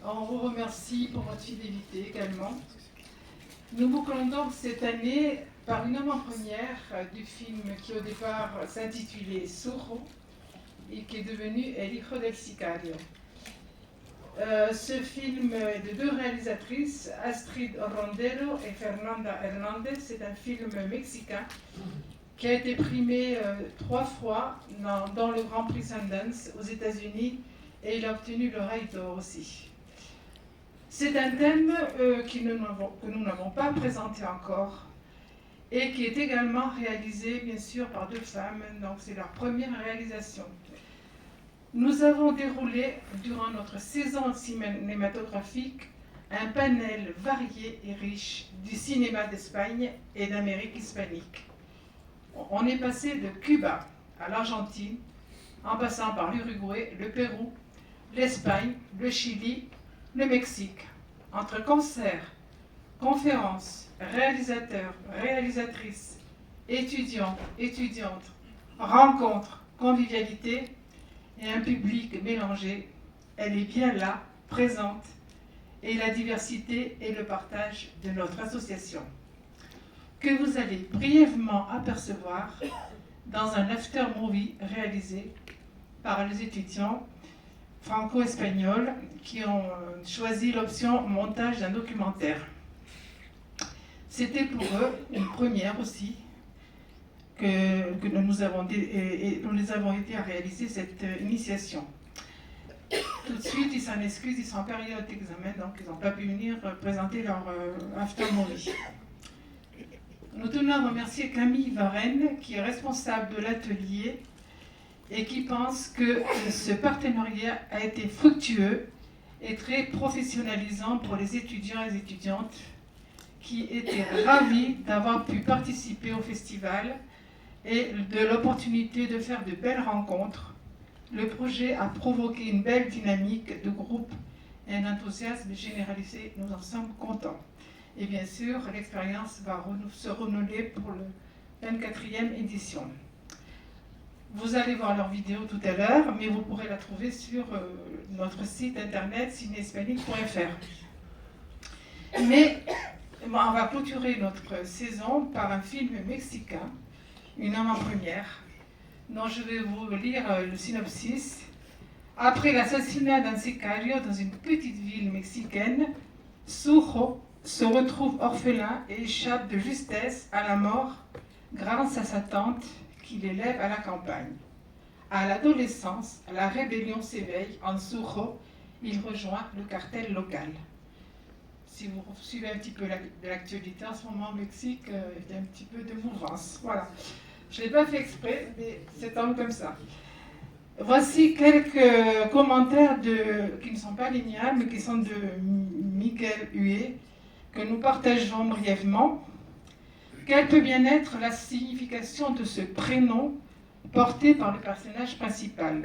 On vous remercie pour votre fidélité également. Nous bouclons donc cette année par une avant-première du film qui au départ s'intitulait Surro et qui est devenu El Hijo del Sicario. Ce film est de deux réalisatrices, Astrid Rondero et Fernanda Hernandez. C'est un film mexicain qui a été primé 3 fois dans le Grand Prix Sundance aux États-Unis et il a obtenu le Rail d'Or aussi. C'est un thème que nous n'avons pas présenté encore et qui est également réalisé bien sûr par 2 femmes, donc c'est leur première réalisation. Nous avons déroulé durant notre saison cinématographique un panel varié et riche du cinéma d'Espagne et d'Amérique hispanique. On est passé de Cuba à l'Argentine, en passant par l'Uruguay, le Pérou, l'Espagne, le Chili, le Mexique. Entre concerts, conférences, réalisateurs, réalisatrices, étudiants, étudiantes, rencontres, convivialité et un public mélangé, elle est bien là, présente, et la diversité et le partage de notre association, que vous allez brièvement apercevoir dans un after-movie réalisé par les étudiants franco-espagnols qui ont choisi l'option montage d'un documentaire. C'était pour eux une première aussi que nous avons aidés à réaliser cette initiation. Tout de suite, ils s'en excusent, ils sont en période d'examen, donc ils n'ont pas pu venir présenter leur after-movie. Nous tenons à remercier Camille Varenne, qui est responsable de l'atelier et qui pense que ce partenariat a été fructueux et très professionnalisant pour les étudiants et les étudiantes qui étaient ravis d'avoir pu participer au festival et de l'opportunité de faire de belles rencontres. Le projet a provoqué une belle dynamique de groupe et un enthousiasme généralisé. Nous en sommes contents. Et bien sûr, l'expérience va se renouveler pour la 24e édition. Vous allez voir leur vidéo tout à l'heure, mais vous pourrez la trouver sur notre site internet cinéhispanique.fr. Mais on va clôturer notre saison par un film mexicain, une avant-première, dont je vais vous lire le synopsis. Après l'assassinat d'un sicario dans une petite ville mexicaine, Surro se retrouve orphelin et échappe de justesse à la mort grâce à sa tante qui l'élève à la campagne. À l'adolescence, la rébellion s'éveille en Surro, il rejoint le cartel local. Si vous suivez un petit peu l'actualité en ce moment au Mexique, il y a un petit peu de mouvance. Voilà. Je ne l'ai pas fait exprès, mais c'est comme ça. Voici quelques commentaires qui ne sont pas linéaires, mais qui sont de Miguel Huet, que nous partageons brièvement. Quelle peut bien être la signification de ce prénom porté par le personnage principal?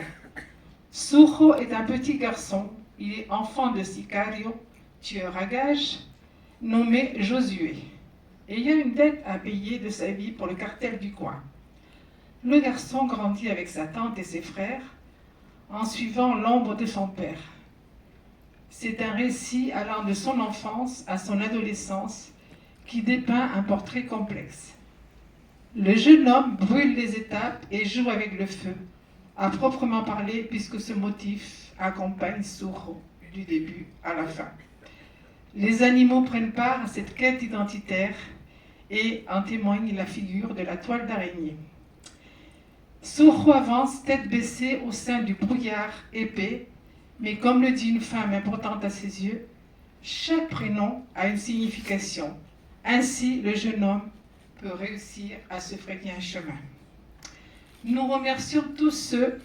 Surro est un petit garçon, il est enfant de sicario, tueur à gages, nommé Josué, et il y a une dette à payer de sa vie pour le cartel du coin. Le garçon grandit avec sa tante et ses frères en suivant l'ombre de son père. C'est un récit allant de son enfance à son adolescence qui dépeint un portrait complexe. Le jeune homme brûle les étapes et joue avec le feu, à proprement parler, puisque ce motif accompagne Surro du début à la fin. Les animaux prennent part à cette quête identitaire et en témoigne la figure de la toile d'araignée. Surro avance tête baissée au sein du brouillard épais, mais comme le dit une femme importante à ses yeux, chaque prénom a une signification. Ainsi, le jeune homme peut réussir à se frayer un chemin. Nous remercions tous ceux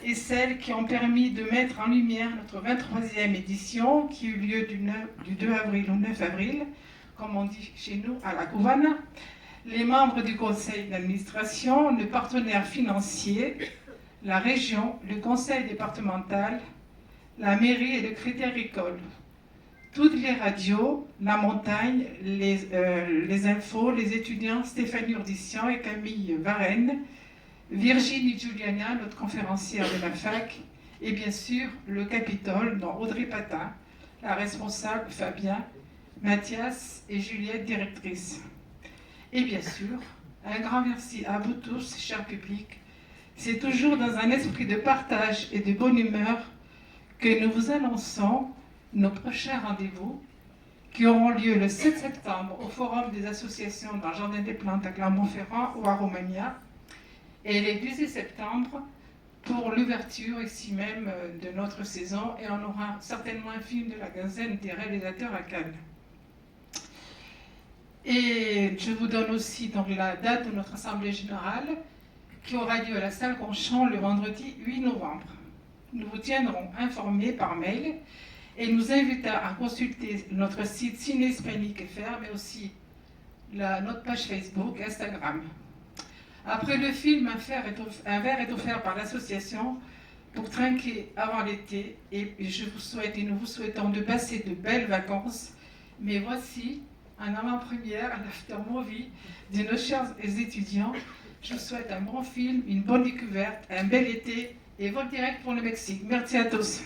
et celles qui ont permis de mettre en lumière notre 23e édition qui eut lieu du 2 avril au 9 avril, comme on dit chez nous, à la Cubana. Les membres du conseil d'administration, le partenaire financier, la région, le conseil départemental, la mairie et le crédit agricole. Toutes les radios, la montagne, les infos, les étudiants Stéphanie Urdissian et Camille Varenne, Virginie Giuliana, notre conférencière de la fac, et bien sûr le Capitole, dont Audrey Patin, la responsable Fabien, Mathias et Juliette, directrice. Et bien sûr, un grand merci à vous tous, cher public. C'est toujours dans un esprit de partage et de bonne humeur que nous vous annonçons nos prochains rendez-vous qui auront lieu le 7 septembre au Forum des associations dans le Jardin des Plantes à Clermont-Ferrand ou à Romagna et le 18 septembre pour l'ouverture ici même de notre saison, et on aura certainement un film de la quinzaine des réalisateurs à Cannes. Et je vous donne aussi donc la date de notre assemblée générale qui aura lieu à la salle Conchon le vendredi 8 novembre. Nous vous tiendrons informés par mail et nous invitons à consulter notre site cinéhispanique.fr, mais aussi notre page Facebook, Instagram. Après le film, un verre est offert par l'association pour trinquer avant l'été, et je vous souhaite et nous vous souhaitons de passer de belles vacances. Mais voici un avant-première, un after-movie de nos chers étudiants. Je vous souhaite un bon film, une bonne découverte, un bel été et vol direct pour le Mexique. Merci à tous.